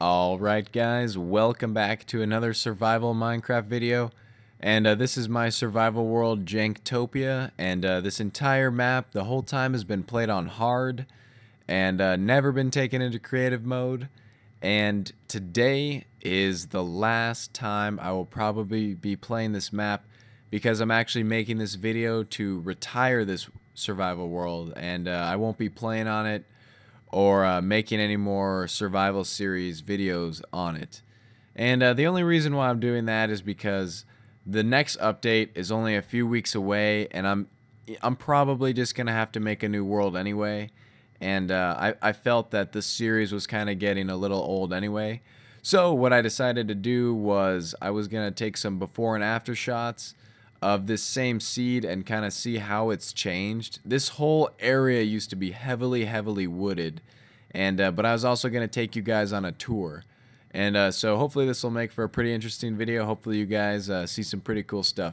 Alright guys, welcome back to another survival Minecraft video. And this is my survival world, Janktopia. And this entire map, the whole time, has been played on hard. And never been taken into creative mode. And today is the last time I will probably be playing this map, because I'm actually making this video to retire this survival world. And I won't be playing on it or making any more survival series videos on it. And the only reason why I'm doing that is because the next update is only a few weeks away, and I'm probably just gonna have to make a new world anyway. And I felt that this series was kind of getting a little old anyway. So what I decided to do was I was gonna take some before and after shots of this same seed and kind of see how it's changed. This whole area used to be heavily wooded, and but I was also going to take you guys on a tour. And so hopefully this will make for a pretty interesting video. Hopefully you guys see some pretty cool stuff.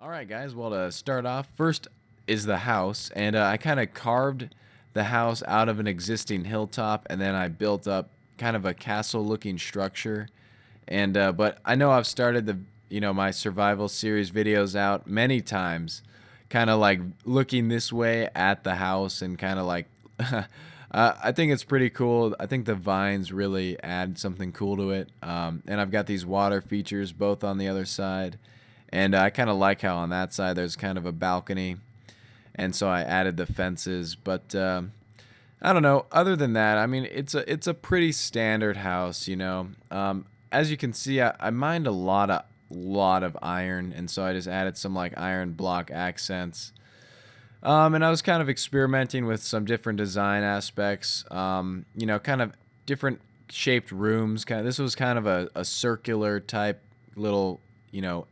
Alright guys, well, to start off, first is the house, and I kind of carved the house out of an existing hilltop, and then I built up kind of a castle looking structure. And but I know I've started the my survival series videos out many times, kind of like looking this way at the house and kind of like I think it's pretty cool. I think the vines really add something cool to it. And I've got these water features both on the other side. And I kind of like how on that side there's kind of a balcony. And so I added the fences. But I don't know. Other than that, I mean, it's a pretty standard house, you know. As you can see, I mined a lot of iron, and so I just added some like iron block accents. And I was kind of experimenting with some different design aspects. Kind of different shaped rooms. This was kind of a circular type little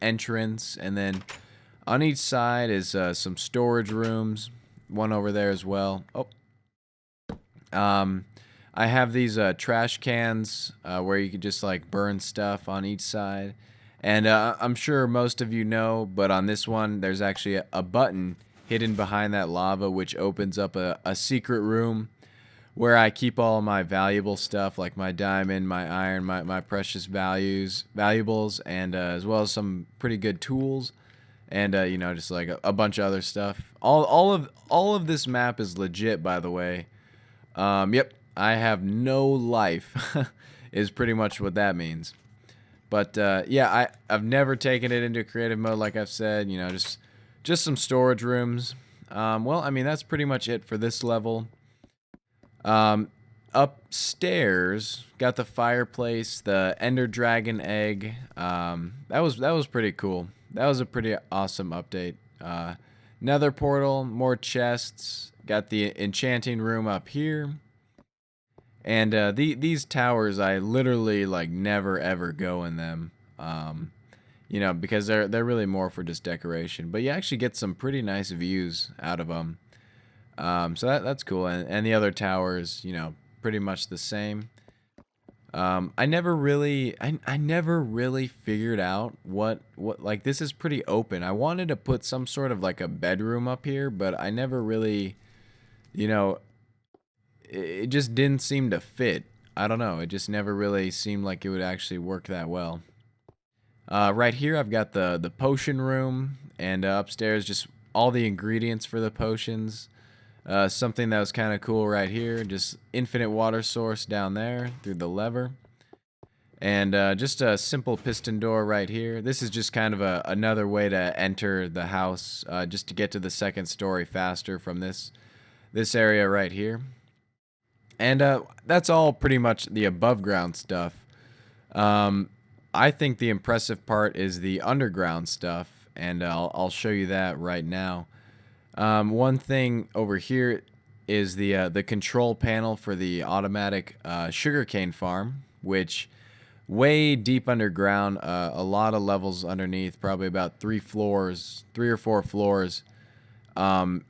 entrance, and then on each side is some storage rooms. One over there as well. Oh. I have these trash cans where you can just like burn stuff on each side. And I'm sure most of you know, but on this one, there's actually a button hidden behind that lava, which opens up a secret room where I keep all my valuable stuff, like my diamond, my iron, my precious valuables, and as well as some pretty good tools. And just like a bunch of other stuff. All of this map is legit, by the way. Yep, I have no life is pretty much what that means. But yeah, I've never taken it into creative mode, like I've said. Just some storage rooms. Well, I mean, that's pretty much it for this level. Upstairs, got the fireplace, the Ender Dragon egg. That was pretty cool. That was a pretty awesome update. Nether portal, more chests. Got the enchanting room up here. And these towers, I literally like never ever go in them. Because they're really more for just decoration. But you actually get some pretty nice views out of them. So that's cool. And the other towers, pretty much the same. I never really figured out what like, this is pretty open. I wanted to put some sort of like a bedroom up here, but I never really, it just didn't seem to fit. I don't know. It just never really seemed like it would actually work that well. Right here, I've got the potion room, and upstairs, just all the ingredients for the potions. Something that was kind of cool right here, just infinite water source down there through the lever. And just a simple piston door right here. This is just kind of another way to enter the house, just to get to the second story faster from this area right here. And that's all pretty much the above ground stuff. Um, I think the impressive part is the underground stuff, and I'll show you that right now. One thing over here is the control panel for the automatic sugarcane farm, which way deep underground, a lot of levels underneath, probably about 3 or 4 floors, um,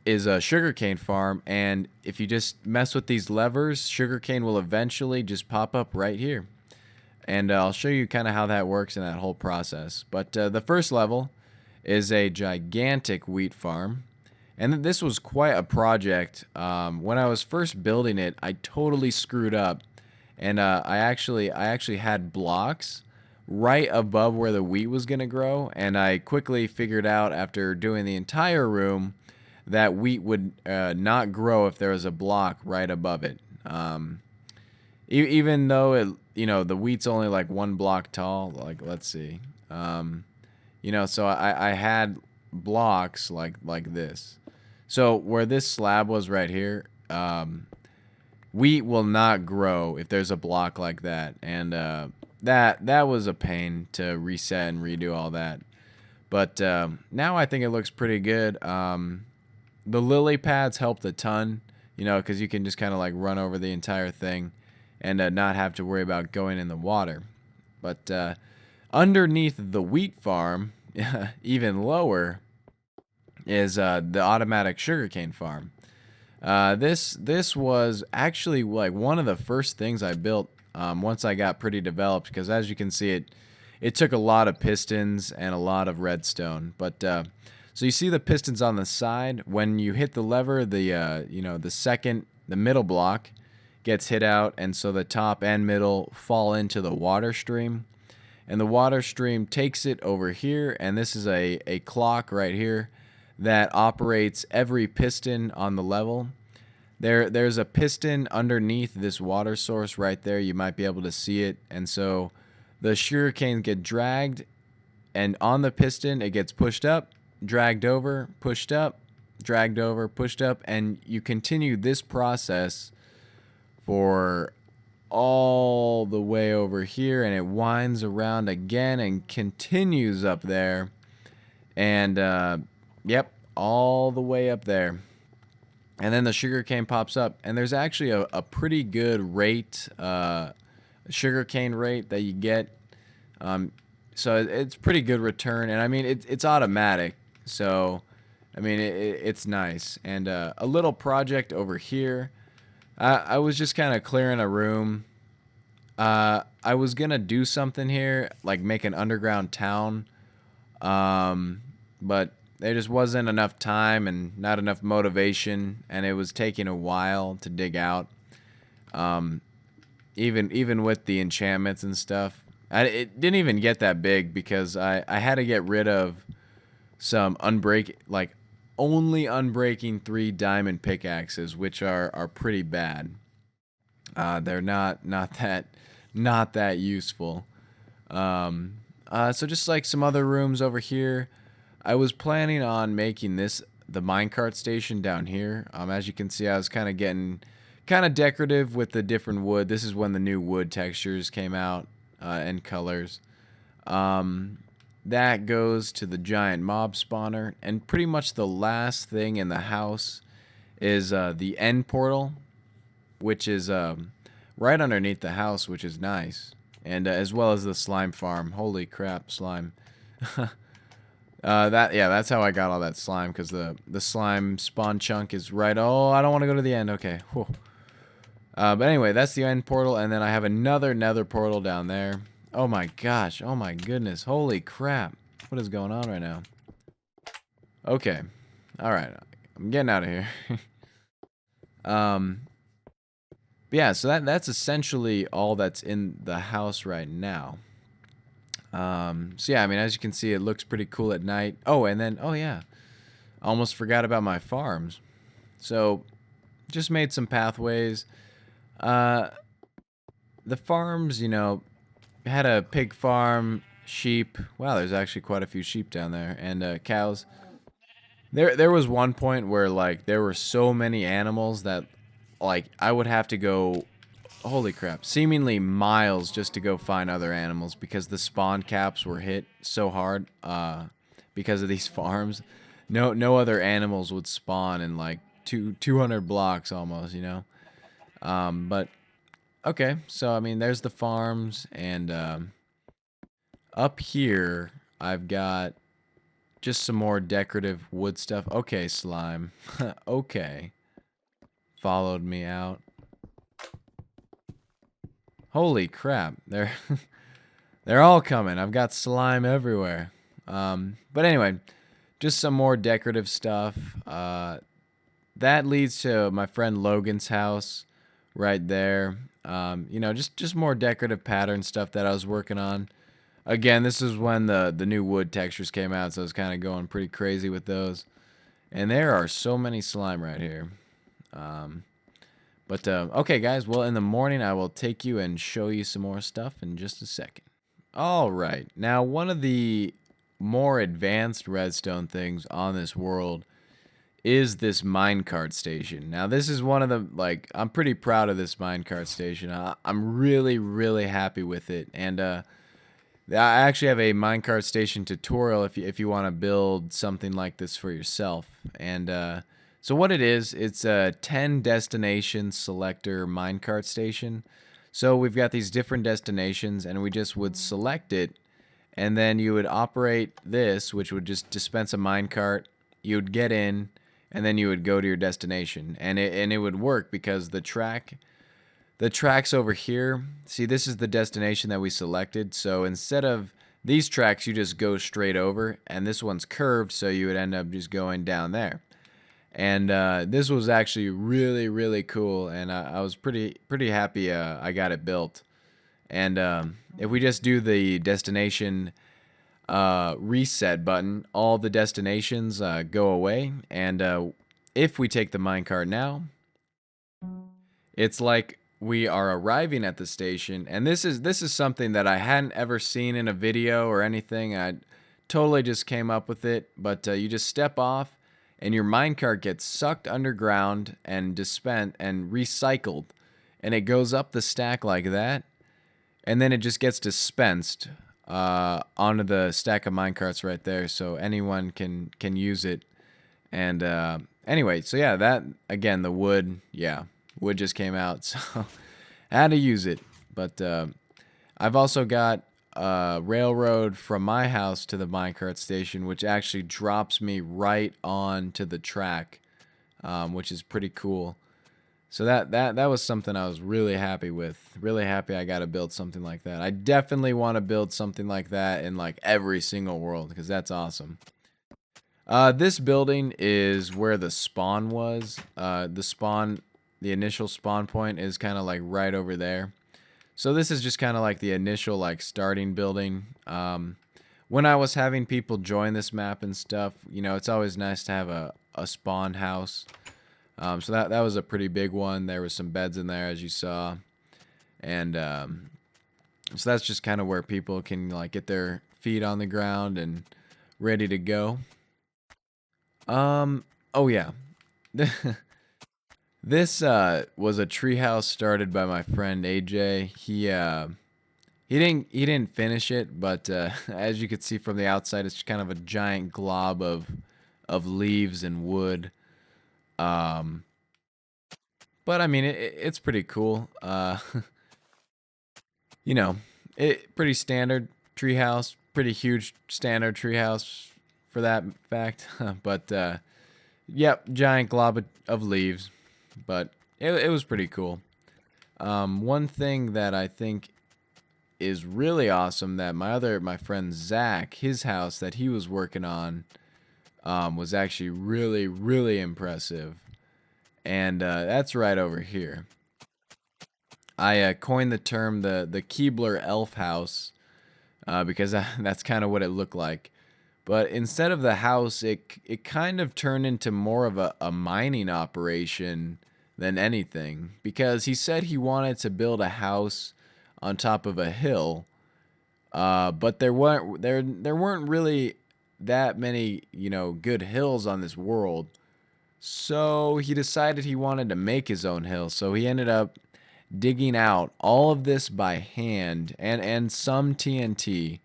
is a sugarcane farm. And if you just mess with these levers, sugarcane will eventually just pop up right here. And I'll show you kind of how that works in that whole process. But the first level is a gigantic wheat farm. And this was quite a project. When I was first building it, I totally screwed up. And I actually had blocks right above where the wheat was going to grow. And I quickly figured out after doing the entire room that wheat would not grow if there was a block right above it. Even though the wheat's only like 1 block tall. Like, let's see. So I had blocks like this. So where this slab was right here, wheat will not grow if there's a block like that. And that was a pain to reset and redo all that. But now I think it looks pretty good. The lily pads helped a ton, because you can just kind of like run over the entire thing and not have to worry about going in the water. But underneath the wheat farm, even lower, is the automatic sugarcane farm. This was actually like one of the first things I built once I got pretty developed, because as you can see, it took a lot of pistons and a lot of redstone. But so you see the pistons on the side. When you hit the lever, the middle block gets hit out, and so the top and middle fall into the water stream. And the water stream takes it over here, and this is a clock right here that operates every piston on the level. There's a piston underneath this water source right there. You might be able to see it. And so the sugarcane get dragged, and on the piston it gets pushed up, dragged over, pushed up, dragged over, pushed up, and you continue this process for all the way over here, and it winds around again and continues up there. And yep, all the way up there. And then the sugarcane pops up, and there's actually a pretty good rate, sugarcane rate that you get. So it's pretty good return, and I mean it's automatic, so I mean it's nice. And a little project over here. I was just kind of clearing a room. I was gonna do something here, like make an underground town, but there just wasn't enough time and not enough motivation, and it was taking a while to dig out. Even with the enchantments and stuff, it didn't even get that big because I had to get rid of some only unbreaking 3 diamond pickaxes, which are pretty bad. They're not that useful. So just like some other rooms over here, I was planning on making this the minecart station down here. As you can see, I was kind of getting decorative with the different wood. This is when the new wood textures came out and colors. That goes to the giant mob spawner, and pretty much the last thing in the house is the end portal, which is right underneath the house, which is nice, and as well as the slime farm. Holy crap, slime! That's how I got all that slime, because the slime spawn chunk is right. Oh, I don't want to go to the end. Okay. Whew. But anyway, that's the end portal, and then I have another nether portal down there. Oh my gosh. Oh my goodness. Holy crap. What is going on right now? Okay. All right. I'm getting out of here. But yeah, so that's essentially all that's in the house right now. So yeah, I mean, as you can see, it looks pretty cool at night. Oh, and then, oh yeah, almost forgot about my farms. So just made some pathways. Uh, the farms, had a pig farm, sheep. Wow, there's actually quite a few sheep down there, and cows. There was one point where like there were so many animals that like I would have to go, holy crap, seemingly miles just to go find other animals because the spawn caps were hit so hard because of these farms. No other animals would spawn in like 200 blocks almost. But okay, so I mean there's the farms, and up here I've got just some more decorative wood stuff. Okay, slime. Okay. Followed me out. Holy crap. They're all coming. I've got slime everywhere. But anyway, just some more decorative stuff. That leads to my friend Logan's house right there. Just more decorative pattern stuff that I was working on. Again, this is when the new wood textures came out, so I was kind of going pretty crazy with those. And there are so many slime right here. But okay, guys. Well, in the morning, I will take you and show you some more stuff in just a second. All right. Now, one of the more advanced redstone things on this world is this minecart station. Now, this is one of the, like, I'm pretty proud of this minecart station. I'm really, really happy with it. And I actually have a minecart station tutorial if you want to build something like this for yourself. And so what it is, it's a 10 destination selector minecart station. So we've got these different destinations, and we just would select it, and then you would operate this, which would just dispense a minecart. You would get in, and then you would go to your destination, and it would work because the tracks over here. See, this is the destination that we selected. So instead of these tracks, you just go straight over, and this one's curved, so you would end up just going down there. And this was actually really, really cool, and I was pretty happy I got it built. And if we just do the destination reset button, all the destinations go away. And if we take the minecart now, it's like we are arriving at the station. And this is something that I hadn't ever seen in a video or anything. I totally just came up with it. But you just step off, and your minecart gets sucked underground and dispensed and recycled, and it goes up the stack like that, and then it just gets dispensed onto the stack of minecarts right there, so anyone can use it. And anyway, so yeah, that again, the wood just came out, so I had to use it. But I've also got railroad from my house to the minecart station, which actually drops me right on to the track, which is pretty cool. So that was something I was really happy with. Really happy I got to build something like that. I definitely want to build something like that in like every single world, because that's awesome. This building is where the spawn was. The initial spawn point is kind of like right over there. So this is just kind of like the initial like starting building. When I was having people join this map and stuff, it's always nice to have a spawn house. So that was a pretty big one. There was some beds in there, as you saw. And so that's just kind of where people can like get their feet on the ground and ready to go. Oh yeah. This was a treehouse started by my friend AJ. He didn't finish it, but as you can see from the outside, it's kind of a giant glob of leaves and wood. But I mean, it's pretty cool. You know, pretty standard treehouse, pretty huge standard treehouse for that fact. But yep, giant glob of leaves. But it was pretty cool. One thing that I think is really awesome that my friend Zach, his house that he was working on, was actually really, really impressive. And that's right over here. I coined the term the Keebler Elf House because that's kind of what it looked like. But instead of the house, it kind of turned into more of a mining operation than anything, because he said he wanted to build a house on top of a hill, but there weren't really that many good hills on this world. So he decided he wanted to make his own hill. So he ended up digging out all of this by hand and some TNT,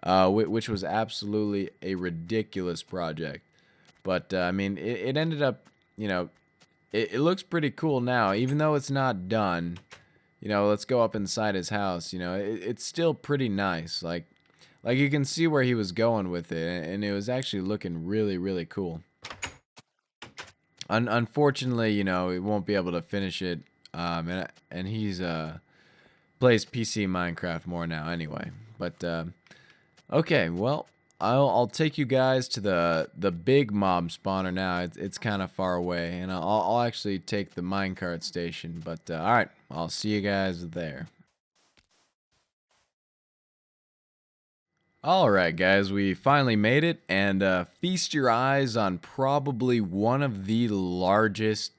which was absolutely a ridiculous project. But I mean, it ended up, you know, it looks pretty cool now, even though it's not done. Let's go up inside his house. It's still pretty nice. Like you can see where he was going with it, and it was actually looking really, really cool. Unfortunately, it won't be able to finish it. And he's plays PC Minecraft more now anyway. But okay, well, I'll take you guys to the big mob spawner now. It's kind of far away, and I'll actually take the minecart station. But all right, I'll see you guys there. All right, guys, we finally made it, and feast your eyes on probably one of the largest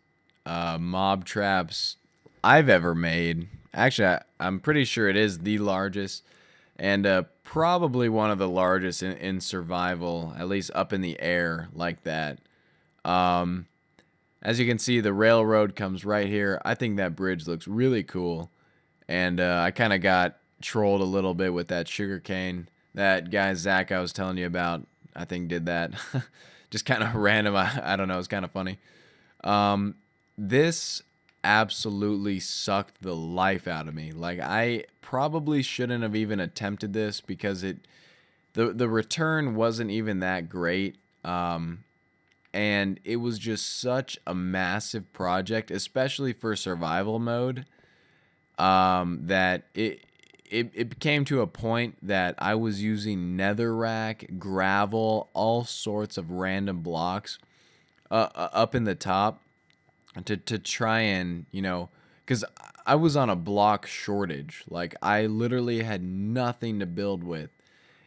mob traps I've ever made. Actually, I'm pretty sure it is the largest, and probably one of the largest in survival, at least up in the air like that. Um, as you can see, the railroad comes right here. I think that bridge looks really cool, and I kind of got trolled a little bit with that sugarcane. That guy Zach I was telling you about, I think did that. Just kind of random. I don't know. It's kind of funny. Um, this absolutely sucked the life out of me. Like, I probably shouldn't have even attempted this because the return wasn't even that great. And it was just such a massive project, especially for survival mode, that it came to a point that I was using netherrack, gravel, all sorts of random blocks up in the top to try and, because I was on a block shortage. Like, I literally had nothing to build with.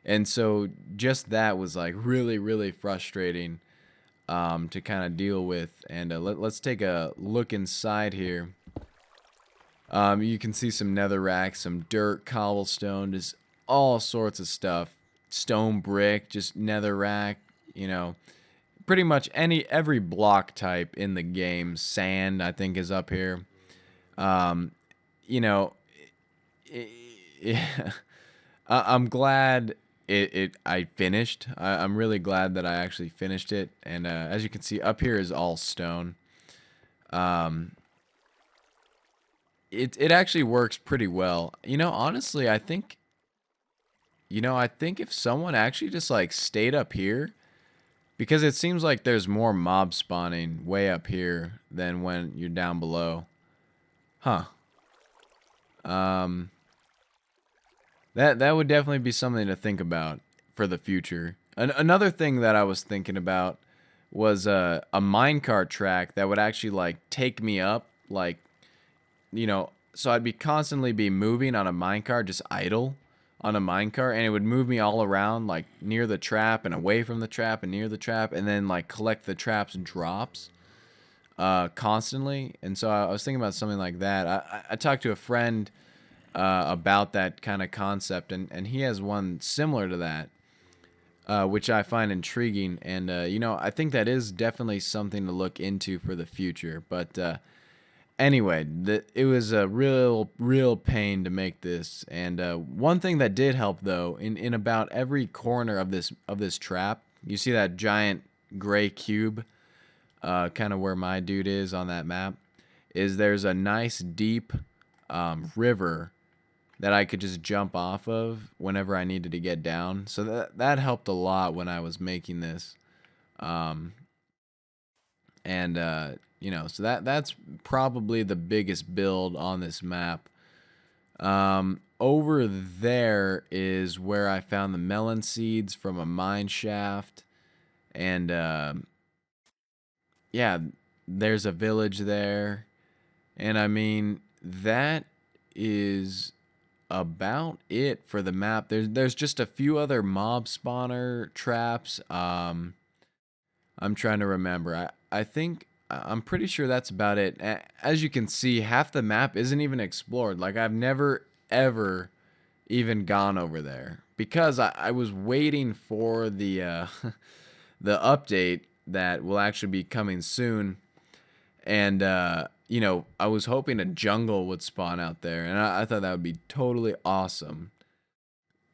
And so just that was like really, really frustrating to kind of deal with. And let's take a look inside here. You can see some netherrack, some dirt, cobblestone, just all sorts of stuff. Stone brick, just netherrack, pretty much every block type in the game. Sand, I think, is up here. Um, you know, yeah, I'm glad I finished. I'm really glad that I actually finished it. And as you can see, up here is all stone. Um, it actually works pretty well. Honestly, I think if someone actually just like stayed up here, because it seems like there's more mob spawning way up here than when you're down below. Huh. Um, that would definitely be something to think about for the future. Another thing that I was thinking about was a minecart track that would actually like take me up, like, so I'd be constantly be moving on a minecart, just idle on a minecart, and it would move me all around, like near the trap and away from the trap and near the trap, and then like collect the traps and drops constantly. And so I was thinking about something like that. I talked to a friend about that kind of concept, and he has one similar to that, which I find intriguing. And, I think that is definitely something to look into for the future. But anyway, it was a real pain to make this. And one thing that did help, though, in about every corner of this trap, you see that giant gray cube, kind of where my dude is on that map, is there's a nice deep river that I could just jump off of whenever I needed to get down. So that helped a lot when I was making this. Um, and so that's probably the biggest build on this map. Over there is where I found the melon seeds from a mine shaft, and yeah, there's a village there, and I mean that is about it for the map. There's just a few other mob spawner traps. I'm trying to remember. I think I'm pretty sure that's about it. As you can see, half the map isn't even explored. Like I've never ever even gone over there because I was waiting for the the update that will actually be coming soon, and you know, I was hoping a jungle would spawn out there, and I thought that would be totally awesome.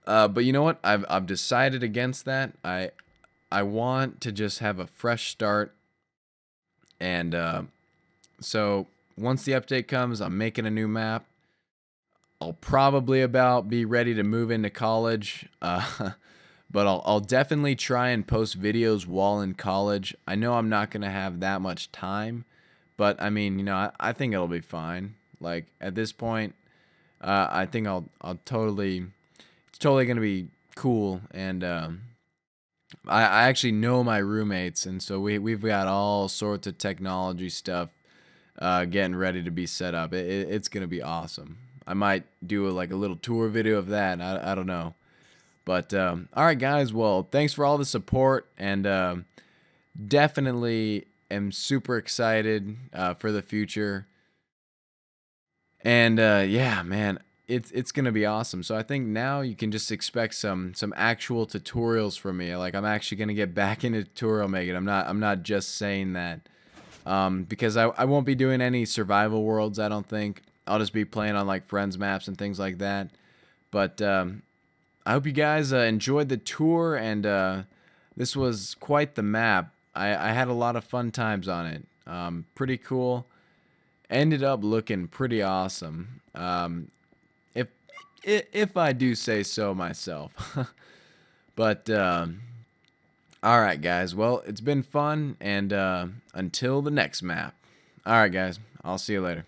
But you know what? I've decided against that. I want to just have a fresh start, and so once the update comes, I'm making a new map. I'll probably about be ready to move into college, but I'll definitely try and post videos while in college. I know I'm not gonna have that much time, but I mean, you know, I think it'll be fine. Like at this point, I think I'll totally, it's totally gonna be cool, and I actually know my roommates, and so we've got all sorts of technology stuff getting ready to be set up. It's gonna be awesome. I might do like a little tour video of that. I don't know, but all right, guys. Well, thanks for all the support, and definitely am super excited for the future. And yeah, man, it's gonna be awesome. So I think now you can just expect some actual tutorials from me. Like I'm actually gonna get back into tutorial making. I'm not just saying that because I won't be doing any survival worlds. I don't think. I'll just be playing on like friends maps and things like that. But I hope you guys enjoyed the tour, and this was quite the map. I had a lot of fun times on it. Pretty cool. Ended up looking pretty awesome. If if I do say so myself. But all right, guys. Well, it's been fun, and until the next map. All right, guys. I'll see you later.